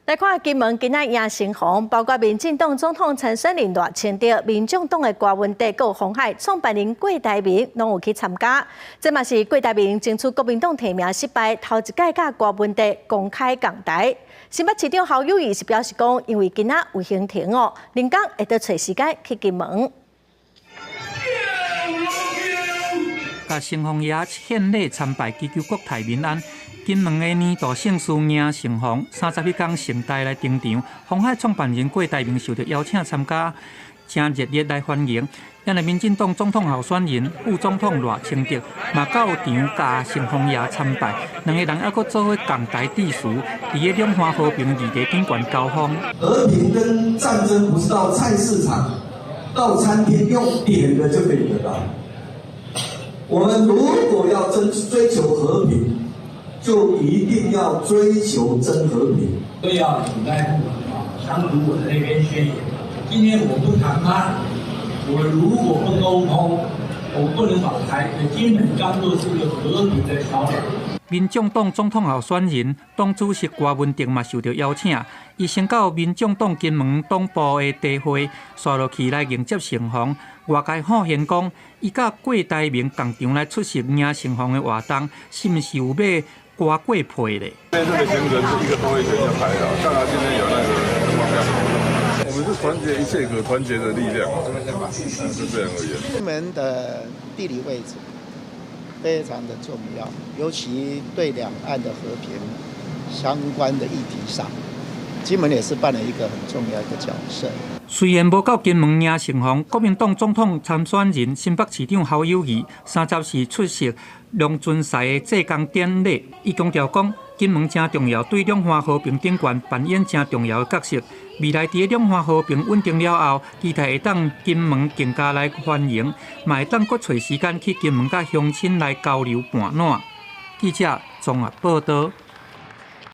来看金门今仔赢成功，包括民进党总统陈水扁热清德、民众党的郭文德、和鸿海创办人郭台铭拢有去参加。这嘛是郭台铭争取国民党提名失败，头一届甲郭文德公开讲台。新北市长侯友宜是表示讲，因为今仔有行程哦，连江会得找时间去金门。甲成功爷献礼参拜，祈求国泰民安。金门的年度盛事迎成功，31天盛大来登场。鸿海创办人郭台铭受到邀请参加，真热烈来欢迎。咱的民进党总统候选人、副总统赖清德嘛到场甲成功爷参拜，两个人还佫做伙共台致辞，伫个两岸和平议题顶悬交锋。和平跟战争不是到菜市场、到餐厅用点的就可以得到。我们如果要追求和平，就一定要追求真和平。都要处在不稳啊，想读我的那篇宣言。今天我不谈判，我如果不沟通，我不能保台，金门当作是一个和平的桥梁。民众党总统候选人、党主席郭文德嘛受到邀请，伊先到民众党金门党部的地会，刷落去来迎接成功。外界好言讲，伊甲郭台铭共场来出席迎成功的活动，是毋是有要刮过配咧？这个行程是1个多月前就排的，刚好今天有那个灯光亮。我们是团结一切可团结的力量，是这样而已。金门的地理位置非常的重要，尤其对两岸的和平相关的议题上，金门也是扮演一个很重要的角色。虽然无到金门赢成功，国民党总统参选人新北市长侯友宜30时出席龙尊赛的祭工典礼，伊强调讲，金门真重要，对两岸和平顶悬扮演真重要的角色。未来伫两岸和平稳定了后，期待会当金门更加来欢迎，嘛会当搁找时间去金门甲乡亲来交流伴暖。记者综合报道。